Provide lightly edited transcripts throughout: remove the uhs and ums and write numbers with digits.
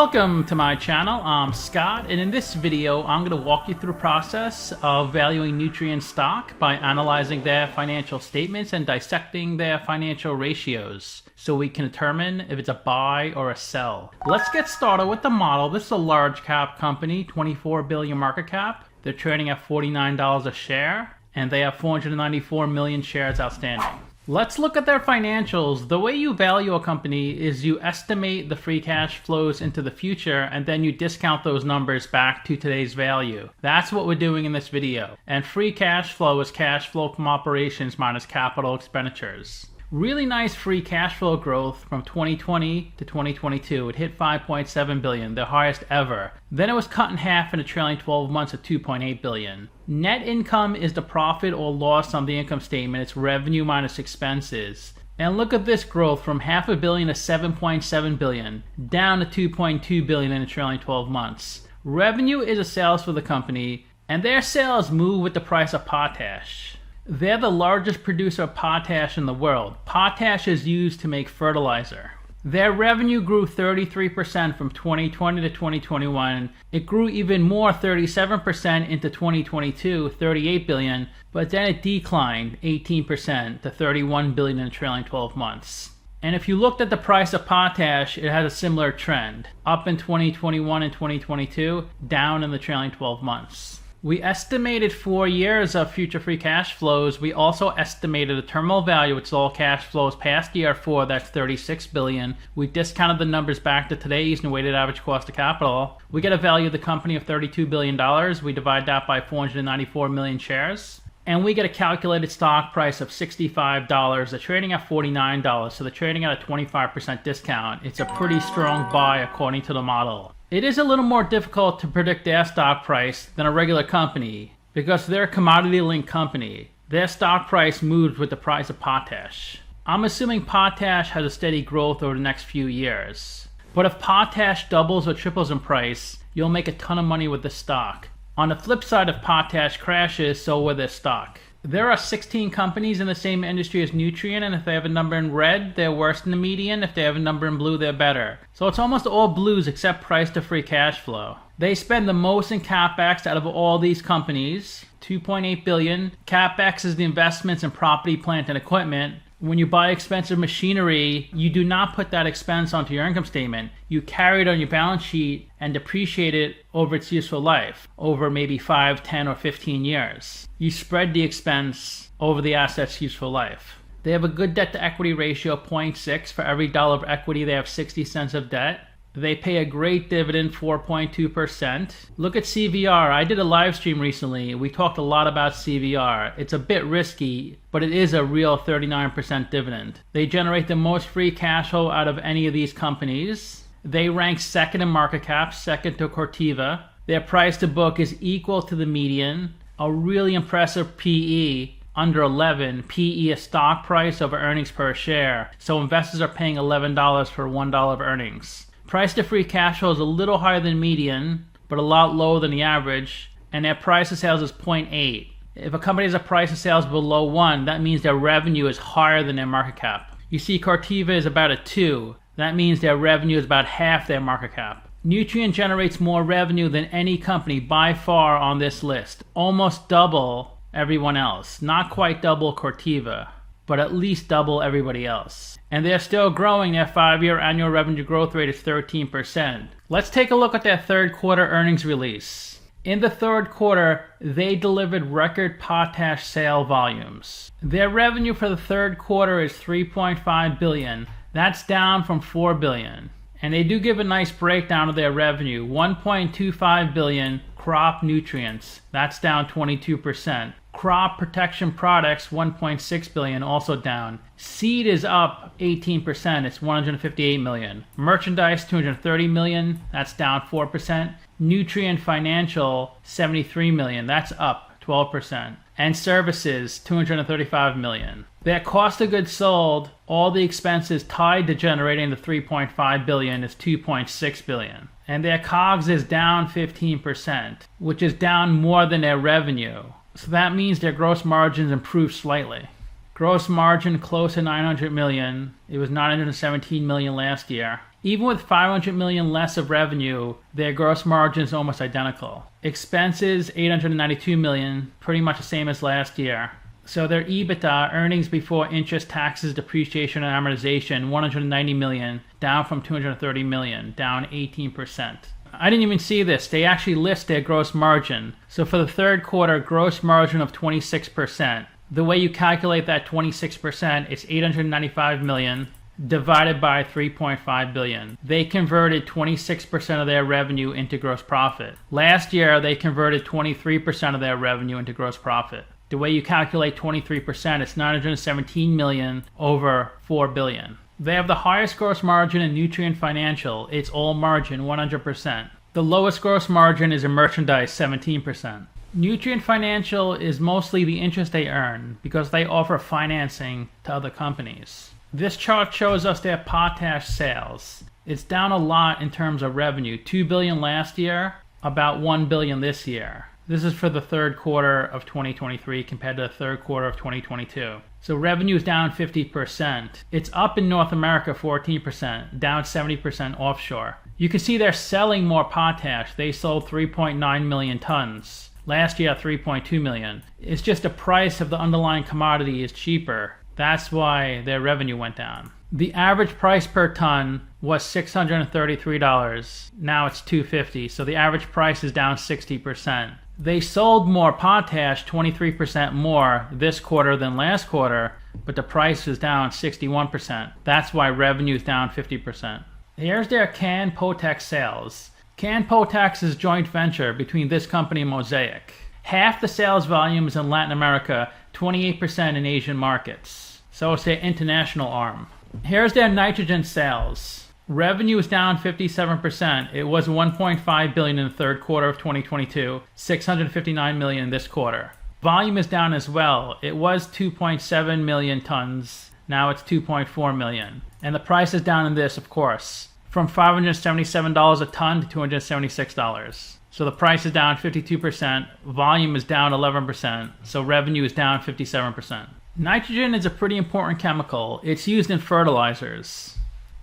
Welcome to my channel. I'm Scott, and in this video I'm going to walk you through the process of valuing Nutrien stock by analyzing their financial statements and dissecting their financial ratios so we can determine if it's a buy or a sell. Let's get started with the model. This is a large cap company, 24 billion market cap. They're trading at $49 a share, and they have 494 million shares outstanding. Let's look at their financials. The way you value a company is you estimate the free cash flows into the future, and then you discount those numbers back to today's value. That's what we're doing in this video. And free cash flow is cash flow from operations minus capital expenditures. Really nice free cash flow growth from 2020 to 2022. It hit 5.7 billion, the highest ever. Then it was cut in half in the trailing 12 months at 2.8 billion. Net income is the profit or loss on the income statement. It's revenue minus expenses. And look at this growth from half a billion to 7.7 billion, down to 2.2 billion in the trailing 12 months. Revenue is a sales for the company, and their sales move with the price of potash. They're the largest producer of potash in the world. Potash is used to make fertilizer. Their revenue grew 33% from 2020 to 2021. It grew even more, 37% into 2022, 38 billion, but then it declined 18% to 31 billion in the trailing 12 months. And if you looked at the price of potash, it has a similar trend, up in 2021 and 2022, down in the trailing 12 months. We estimated 4 years of future free cash flows. We also estimated a terminal value, which is all cash flows past year 4, that's 36 billion. We discounted the numbers back to today's and weighted average cost of capital. We get a value of the company of $32 billion. We divide that by 494 million shares. And we get a calculated stock price of $65. They're trading at $49, so they're trading at a 25% discount. It's a pretty strong buy according to the model. It is a little more difficult to predict their stock price than a regular company because they're a commodity-linked company. Their stock price moves with the price of potash. I'm assuming potash has a steady growth over the next few years. But if potash doubles or triples in price, you'll make a ton of money with this stock. On the flip side, if potash crashes, so will their stock. There are 16 companies in the same industry as Nutrien, and if they have a number in red, they're worse than the median. If they have a number in blue, they're better. So it's almost all blues except price to free cash flow. They spend the most in CapEx out of all these companies, 2.8 billion. CapEx is the investments in property, plant, and equipment. When you buy expensive machinery, you do not put that expense onto your income statement. You carry it on your balance sheet and depreciate it over its useful life, over maybe 5, 10, or 15 years. You spread the expense over the asset's useful life. They have a good debt to equity ratio of 0.6. For every dollar of equity, they have 60 cents of debt. They pay a great dividend, 4.2%. Look at CVR. I did a live stream recently. We talked a lot about CVR. It's a bit risky, but it is a real 39% dividend. They generate the most free cash flow out of any of these companies. They rank second in market cap, second to Corteva. Their price to book is equal to the median. A really impressive PE, under 11. PE is stock price over earnings per share. So investors are paying $11 for $1 of earnings. Price to free cash flow is a little higher than median, but a lot lower than the average, and their price to sales is 0.8. If a company has a price to sales below 1, that means their revenue is higher than their market cap. You see Corteva is about a 2. That means their revenue is about half their market cap. Nutrien generates more revenue than any company by far on this list. Almost double everyone else. Not quite double Corteva, but at least double everybody else. And they're still growing. Their 5-year annual revenue growth rate is 13%. Let's take a look at their third quarter earnings release. In the third quarter, they delivered record potash sale volumes. Their revenue for the third quarter is 3.5 billion. That's down from 4 billion. And they do give a nice breakdown of their revenue. 1.25 billion crop nutrients. That's down 22%. Crop protection products, 1.6 billion, also down. Seed is up 18%, it's 158 million. Merchandise, 230 million, that's down 4%. Nutrien financial, 73 million, that's up 12%. And services, 235 million. Their cost of goods sold, all the expenses tied to generating the 3.5 billion is 2.6 billion. And their COGS is down 15%, which is down more than their revenue. So that means their gross margins improved slightly. Gross margin close to 900 million. It was 917 million last year. Even with 500 million less of revenue, their gross margin is almost identical. Expenses, 892 million, pretty much the same as last year. So their EBITDA, earnings before interest, taxes, depreciation, and amortization, 190 million, down from 230 million, down 18%. I didn't even see this. They actually list their gross margin. So for the third quarter, gross margin of 26%. The way you calculate that 26%, it's 895 million divided by 3.5 billion. They converted 26% of their revenue into gross profit. Last year, they converted 23% of their revenue into gross profit. The way you calculate 23%, it's 917 million over 4 billion. They have the highest gross margin in Nutrien Financial. It's all margin, 100%. The lowest gross margin is in merchandise, 17%. Nutrien Financial is mostly the interest they earn because they offer financing to other companies. This chart shows us their potash sales. It's down a lot in terms of revenue. 2 billion last year, about 1 billion this year. This is for the third quarter of 2023 compared to the third quarter of 2022. So revenue is down 50%. It's up in North America 14%, down 70% offshore. You can see they're selling more potash. They sold 3.9 million tons. Last year, 3.2 million. It's just the price of the underlying commodity is cheaper. That's why their revenue went down. The average price per ton was $633. Now it's $250. So the average price is down 60%. They sold more potash, 23% more this quarter than last quarter, but the price is down 61%. That's why revenue is down 50%. Here's their canned Potex sales. Canned Potex is a joint venture between this company and Mosaic. Half the sales volume is in Latin America, 28% in Asian markets. So it's their international arm. Here's their nitrogen sales. Revenue is down 57%. It was 1.5 billion in the third quarter of 2022, 659 million this quarter. Volume is down as well. It was 2.7 million tons. Now it's 2.4 million. And the price is down in this, of course, from $577 a ton to $276. So the price is down 52%. Volume is down 11%. So revenue is down 57%. Nitrogen is a pretty important chemical. It's used in fertilizers.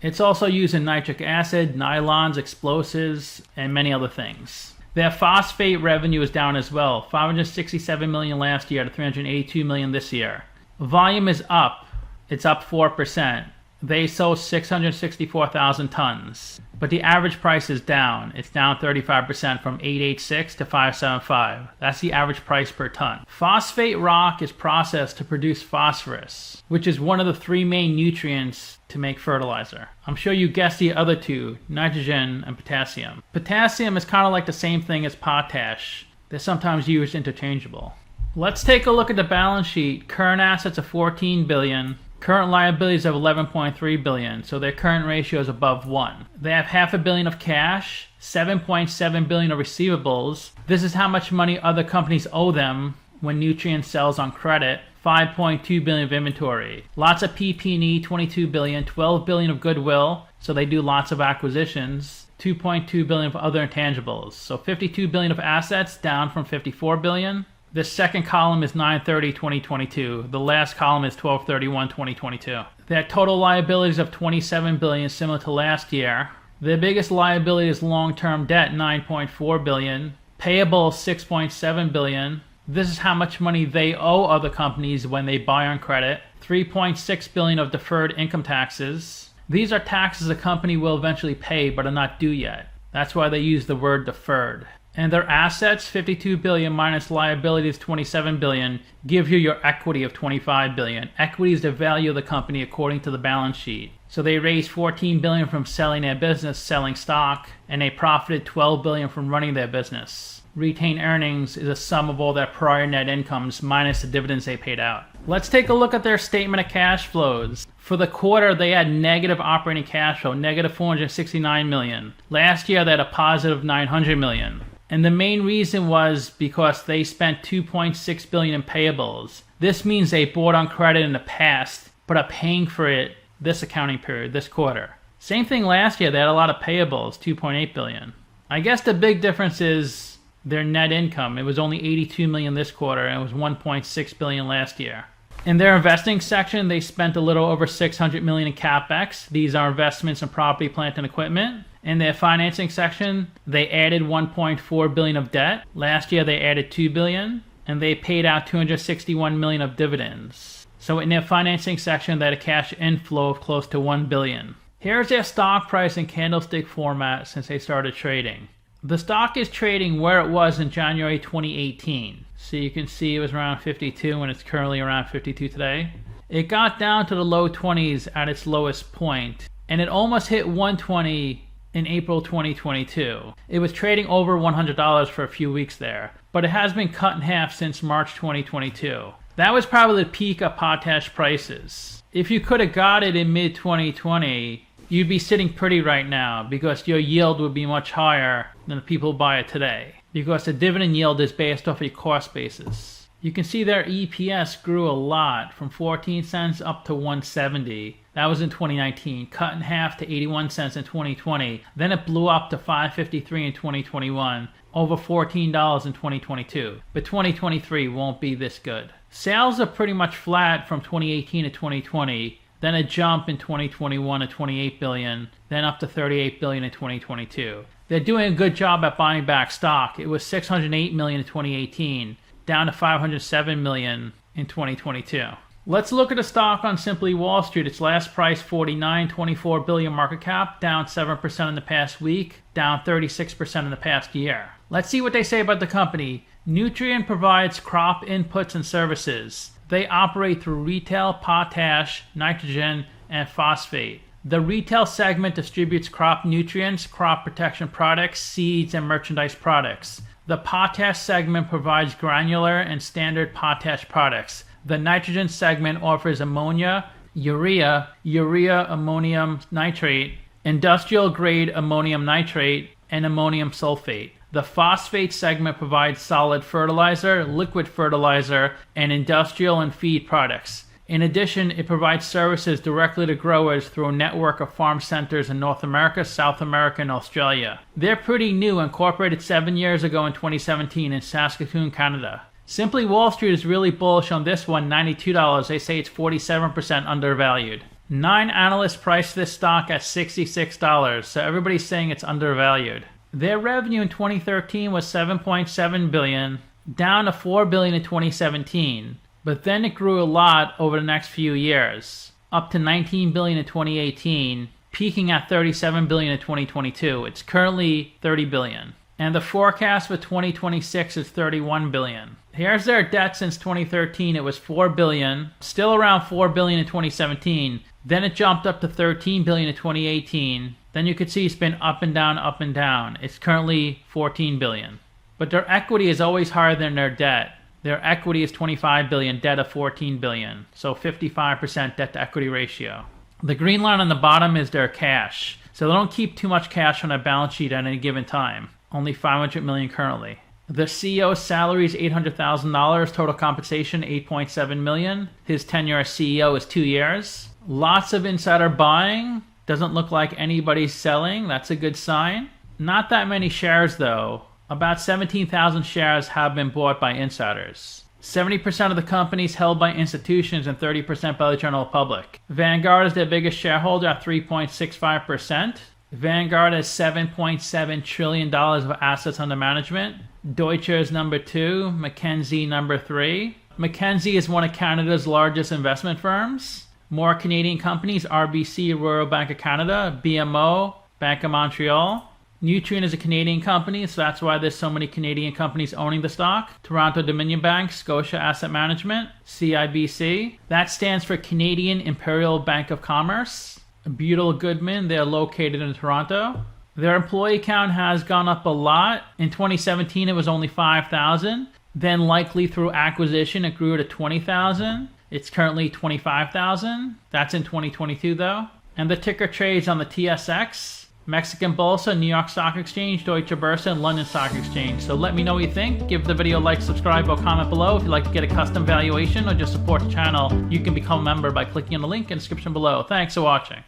It's also used in nitric acid, nylons, explosives, and many other things. Their phosphate revenue is down as well, 567 million last year to 382 million this year. Volume is up. It's up 4%. They sold 664,000 tons, but the average price is down. It's down 35% from 886 to 575. That's the average price per ton. Phosphate rock is processed to produce phosphorus, which is one of the three main nutrients to make fertilizer. I'm sure you guessed the other two, nitrogen and potassium. Potassium is kind of like the same thing as potash. They're sometimes used interchangeable. Let's take a look at the balance sheet. Current assets of 14 billion. Current liabilities of 11.3 billion, so their current ratio is above 1. They have $500 million of cash, 7.7 billion of receivables. This is how much money other companies owe them when Nutrien sells on credit. 5.2 billion of inventory. Lots of PP&E, 22 billion, 12 billion of goodwill, so they do lots of acquisitions. 2.2 billion for other intangibles. So 52 billion of assets, down from 54 billion. This second column is 9/30/2022. The last column is 12/31/2022. Their total liabilities of 27 billion, similar to last year. Their biggest liability is long-term debt, 9.4 billion. Payable, 6.7 billion. This is how much money they owe other companies when they buy on credit. 3.6 billion of deferred income taxes. These are taxes a company will eventually pay but are not due yet. That's why they use the word deferred. And their assets, 52 billion minus liabilities, 27 billion, give you your equity of 25 billion. Equity is the value of the company according to the balance sheet. So they raised 14 billion from selling their business, selling stock, and they profited 12 billion from running their business. Retained earnings is a sum of all their prior net incomes minus the dividends they paid out. Let's take a look at their statement of cash flows. For the quarter, they had negative operating cash flow, negative 469 million. Last year, they had a positive 900 million. And the main reason was because they spent 2.6 billion in payables. This means they bought on credit in the past, but are paying for it this accounting period, this quarter. Same thing last year, they had a lot of payables, 2.8 billion. I guess the big difference is their net income. It was only 82 million this quarter and it was 1.6 billion last year. In their investing section, they spent a little over $600 million in CapEx. These are investments in property, plant, and equipment. In their financing section, they added $1.4 billion of debt. Last year, they added $2 billion, and they paid out $261 million of dividends. So in their financing section, they had a cash inflow of close to $1 billion. Here's their stock price in candlestick format since they started trading. The stock is trading where it was in January 2018. So you can see it was around 52 and it's currently around 52 today. It got down to the low 20s at its lowest point, and it almost hit 120 in April 2022. It was trading over $100 for a few weeks there, but it has been cut in half since March 2022. That was probably the peak of potash prices. If you could have got it in mid-2020, you'd be sitting pretty right now because your yield would be much higher than the people who buy it today, because the dividend yield is based off a cost basis. You can see their EPS grew a lot from 14 cents up to 170. That was in 2019, cut in half to 81 cents in 2020. Then it blew up to 5.53 in 2021, over $14 in 2022. But 2023 won't be this good. Sales are pretty much flat from 2018 to 2020. Then a jump in 2021 to $28 billion, then up to $38 billion in 2022. They're doing a good job at buying back stock. It was $608 million in 2018, down to $507 million in 2022. Let's look at the stock on Simply Wall Street. Its last price, $49.24 billion market cap, down 7% in the past week, down 36% in the past year. Let's see what they say about the company. Nutrien provides crop inputs and services. They operate through retail, potash, nitrogen, and phosphate. The retail segment distributes crop nutrients, crop protection products, seeds, and merchandise products. The potash segment provides granular and standard potash products. The nitrogen segment offers ammonia, urea ammonium nitrate, industrial-grade ammonium nitrate, and ammonium sulfate. The phosphate segment provides solid fertilizer, liquid fertilizer, and industrial and feed products. In addition, it provides services directly to growers through a network of farm centers in North America, South America, and Australia. They're pretty new, incorporated 7 years ago in 2017 in Saskatoon, Canada. Simply Wall Street is really bullish on this one, $92. They say it's 47% undervalued. 9 analysts priced this stock at $66, so everybody's saying it's undervalued. Their revenue in 2013 was $7.7 billion, down to $4 billion in 2017, but then it grew a lot over the next few years, up to $19 billion in 2018, peaking at $37 billion in 2022. It's currently $30 billion. And the forecast for 2026 is $31 billion. Here's their debt since 2013. It was $4 billion, still around $4 billion in 2017. Then it jumped up to $13 billion in 2018. Then you could see it's been up and down, up and down. It's currently $14 billion. But their equity is always higher than their debt. Their equity is $25 billion, debt of $14 billion. So 55% debt to equity ratio. The green line on the bottom is their cash. So they don't keep too much cash on their balance sheet at any given time. Only $500 million currently. The CEO's salary is $800,000. Total compensation, $8.7 million. His tenure as CEO is 2 years. Lots of insider buying. Doesn't look like anybody's selling. That's a good sign. Not that many shares though. About 17,000 shares have been bought by insiders. 70% of the companies held by institutions and 30% by the general public. Vanguard is their biggest shareholder at 3.65%. Vanguard has $7.7 trillion of assets under management. Deutsche is number 2, Mackenzie number 3. Mackenzie is one of Canada's largest investment firms. More Canadian companies, RBC, Royal Bank of Canada, BMO, Bank of Montreal. Nutrien is a Canadian company, so that's why there's so many Canadian companies owning the stock. Toronto Dominion Bank, Scotia Asset Management, CIBC. That stands for Canadian Imperial Bank of Commerce. Buell Goodman, they're located in Toronto. Their employee count has gone up a lot. In 2017, it was only 5,000. Then likely through acquisition, it grew to 20,000. It's currently 25,000. That's in 2022 though. And the ticker trades on the TSX, Mexican Bolsa, New York Stock Exchange, Deutsche Börse, and London Stock Exchange. So let me know what you think. Give the video a like, subscribe, or comment below. If you'd like to get a custom valuation or just support the channel, you can become a member by clicking on the link in the description below. Thanks for watching.